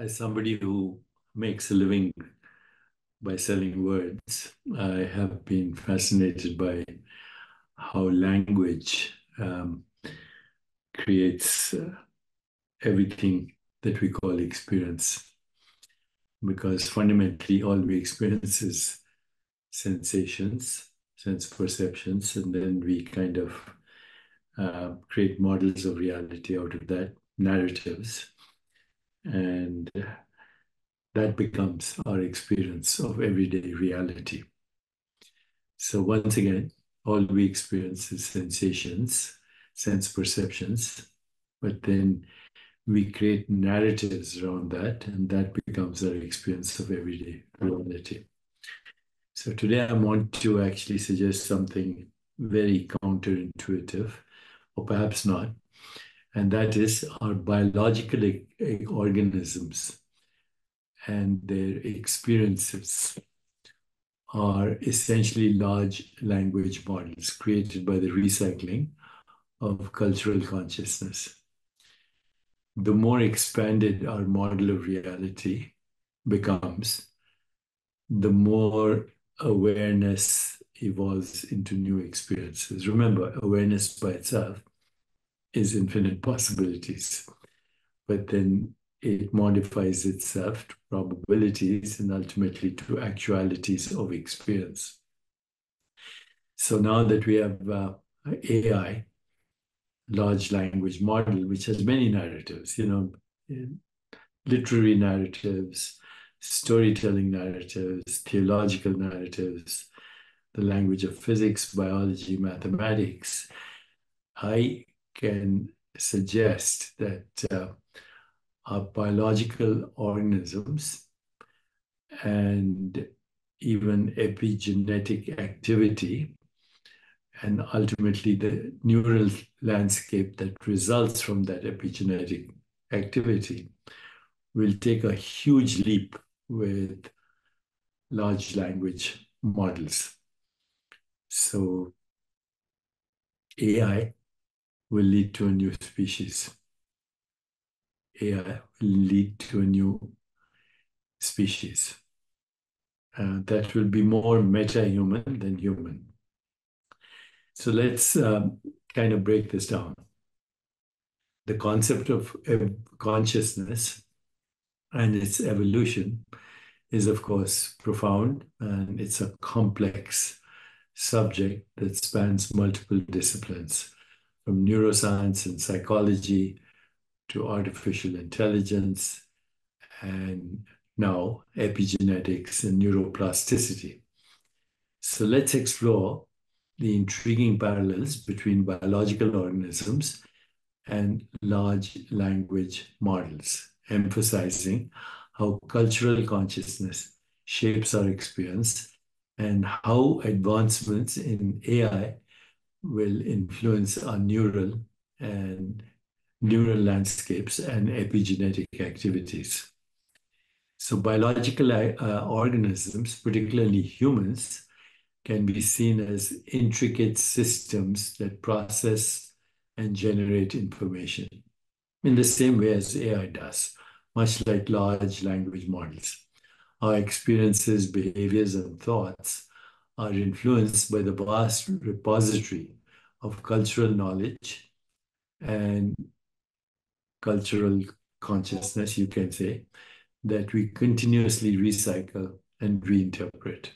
As somebody who makes a living by selling words, I have been fascinated by how language creates everything that we call experience. Because fundamentally, all we experience is sensations, sense perceptions, and then we kind of create models of reality out of that, narratives. And that becomes our experience of everyday reality. So once again, all we experience is sensations, sense perceptions, but then we create narratives around that, and that becomes our experience of everyday reality. So today I want to actually suggest something very counterintuitive, or perhaps not, and that is our biological organisms and their experiences are essentially large language models created by the recycling of cultural consciousness. The more expanded our model of reality becomes, the more awareness evolves into new experiences. Remember, awareness by itself is infinite possibilities, but then it modifies itself to probabilities and ultimately to actualities of experience. So now that we have AI, large language model, which has many narratives, literary narratives, storytelling narratives, theological narratives, the language of physics, biology, mathematics, I can suggest that our biological organisms and even epigenetic activity and ultimately the neural landscape that results from that epigenetic activity will take a huge leap with large language models. So AI will lead to a new species. AI will lead to a new species. That will be more metahuman than human. So let's kind of break this down. The concept of consciousness and its evolution is, of course, profound, and it's a complex subject that spans multiple disciplines, from neuroscience and psychology to artificial intelligence, and now epigenetics and neuroplasticity. So let's explore the intriguing parallels between biological organisms and large language models, emphasizing how cultural consciousness shapes our experience and how advancements in AI will influence our neural landscapes and epigenetic activities. So biological organisms, particularly humans, can be seen as intricate systems that process and generate information in the same way as AI does, much like large language models. Our experiences, behaviors, and thoughts are influenced by the vast repository of cultural knowledge and cultural consciousness, you can say, that we continuously recycle and reinterpret.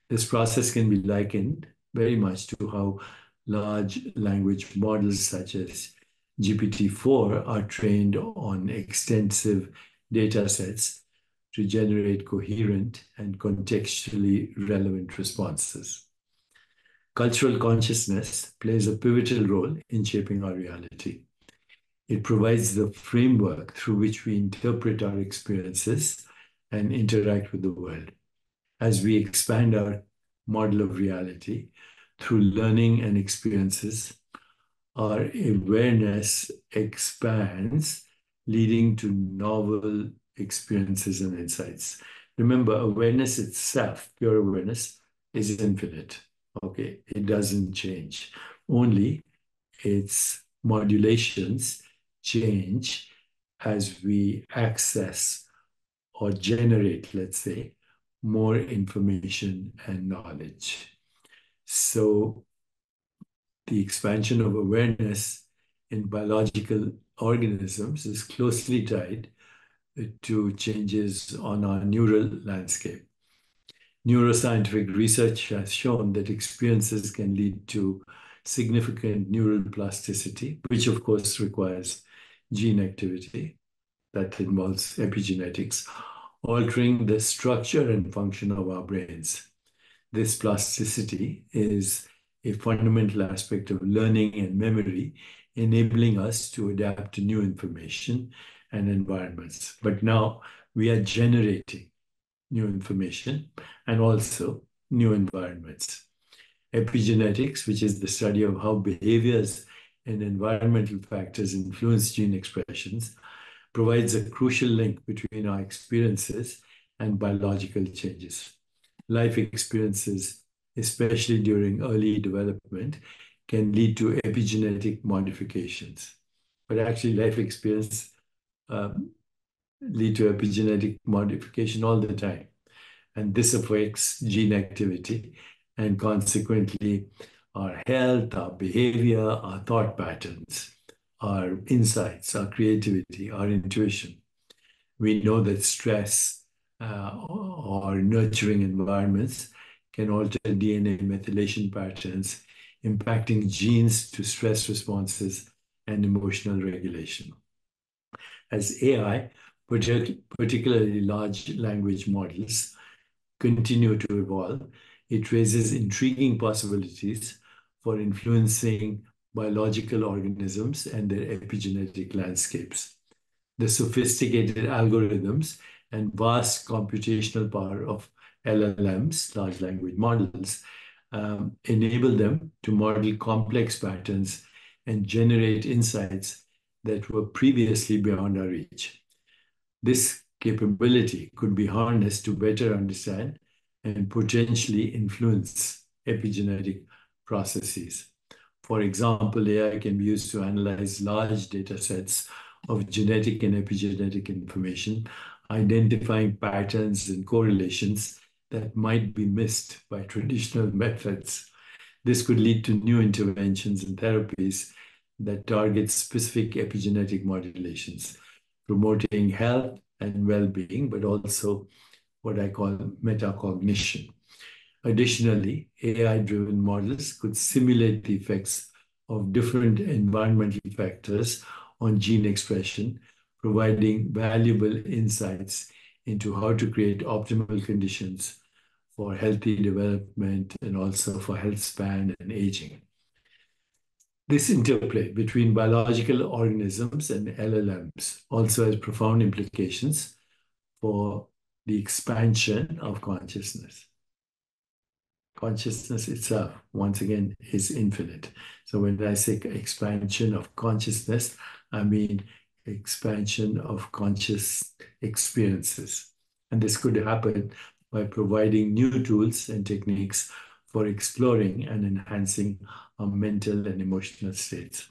This process can be likened very much to how large language models such as GPT-4 are trained on extensive data sets to generate coherent and contextually relevant responses. Cultural consciousness plays a pivotal role in shaping our reality. It provides the framework through which we interpret our experiences and interact with the world. As we expand our model of reality through learning and experiences, our awareness expands, leading to novel experiences and insights. Remember, awareness itself, pure awareness, is infinite. Okay, it doesn't change. Only its modulations change as we access or generate, let's say, more information and knowledge. So the expansion of awareness in biological organisms is closely tied to changes on our neural landscape. Neuroscientific research has shown that experiences can lead to significant neural plasticity, which of course requires gene activity that involves epigenetics, altering the structure and function of our brains. This plasticity is a fundamental aspect of learning and memory, enabling us to adapt to new information and environments. But now we are generating new information and also new environments. Epigenetics, which is the study of how behaviors and environmental factors influence gene expressions, provides a crucial link between our experiences and biological changes. Life experiences, especially during early development, can lead to epigenetic modifications. But actually, life experience lead to epigenetic modification all the time. And this affects gene activity and consequently our health, our behavior, our thought patterns, our insights, our creativity, our intuition. We know that stress or nurturing environments can alter DNA methylation patterns, impacting genes to stress responses and emotional regulation. As AI, particularly large language models, continue to evolve, it raises intriguing possibilities for influencing biological organisms and their epigenetic landscapes. The sophisticated algorithms and vast computational power of LLMs, large language models, enable them to model complex patterns and generate insights that were previously beyond our reach. This capability could be harnessed to better understand and potentially influence epigenetic processes. For example, AI can be used to analyze large data sets of genetic and epigenetic information, identifying patterns and correlations that might be missed by traditional methods. This could lead to new interventions and therapies that target specific epigenetic modulations, promoting health and well-being, but also what I call metacognition. Additionally, AI-driven models could simulate the effects of different environmental factors on gene expression, providing valuable insights into how to create optimal conditions for healthy development and also for health span and aging. This interplay between biological organisms and LLMs also has profound implications for the expansion of consciousness. Consciousness itself, once again, is infinite. So when I say expansion of consciousness, I mean expansion of conscious experiences. And this could happen by providing new tools and techniques for exploring and enhancing our mental and emotional states.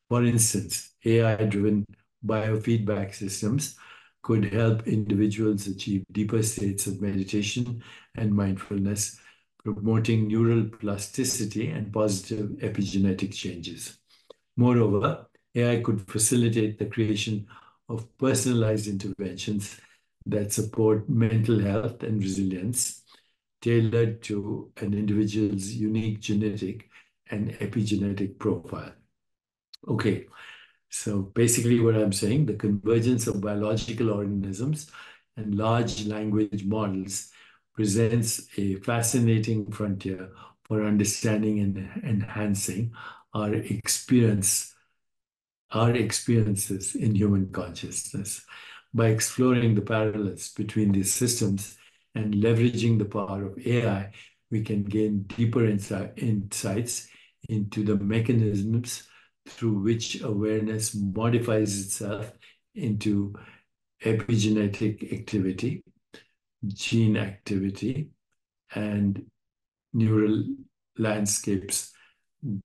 For instance, AI-driven biofeedback systems could help individuals achieve deeper states of meditation and mindfulness, promoting neural plasticity and positive epigenetic changes. Moreover, AI could facilitate the creation of personalized interventions that support mental health and resilience, tailored to an individual's unique genetic and epigenetic profile. Okay, so basically what I'm saying, the convergence of biological organisms and large language models presents a fascinating frontier for understanding and enhancing our experiences in human consciousness. By exploring the parallels between these systems and leveraging the power of AI, we can gain deeper insights into the mechanisms through which awareness modifies itself into epigenetic activity, gene activity, and neural landscapes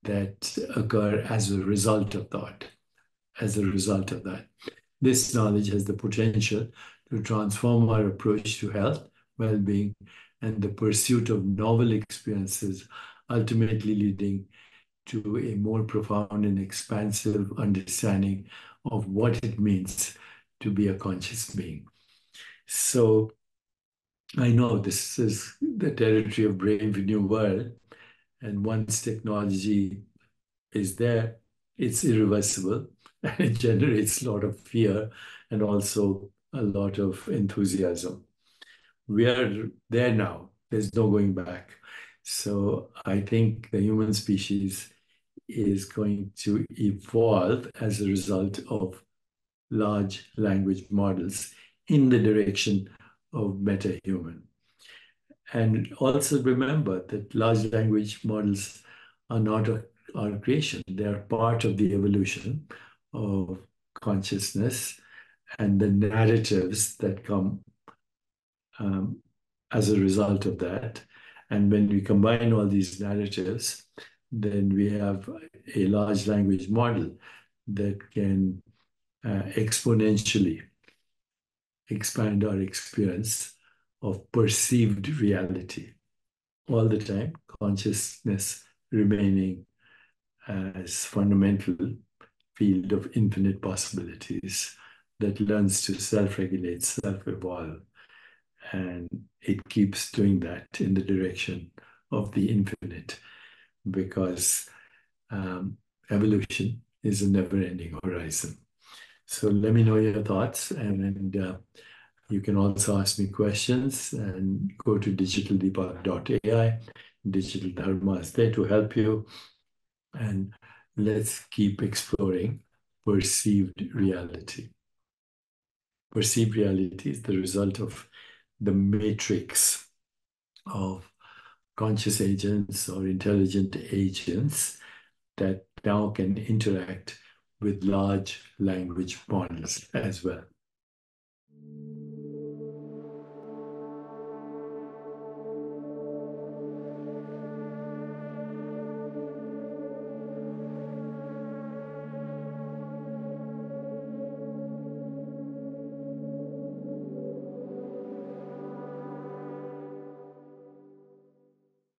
that occur as a result of that. This knowledge has the potential to transform our approach to health, well-being, and the pursuit of novel experiences, ultimately leading to a more profound and expansive understanding of what it means to be a conscious being. So I know this is the territory of Brave New World, and once technology is there, it's irreversible and it generates a lot of fear and also a lot of enthusiasm. We are there now, there's no going back. So I think the human species is going to evolve as a result of large language models in the direction of metahuman. And also remember that large language models are not our creation, they are part of the evolution of consciousness and the narratives that come um, as a result of that. And when we combine all these narratives, then we have a large language model that can exponentially expand our experience of perceived reality all the time, consciousness remaining as fundamental field of infinite possibilities that learns to self-regulate, self-evolve, and it keeps doing that in the direction of the infinite because evolution is a never-ending horizon. So let me know your thoughts, and you can also ask me questions and go to digitaldeepak.ai. Digital Dharma is there to help you. And let's keep exploring perceived reality. Perceived reality is the result of the matrix of conscious agents or intelligent agents that now can interact with large language models as well.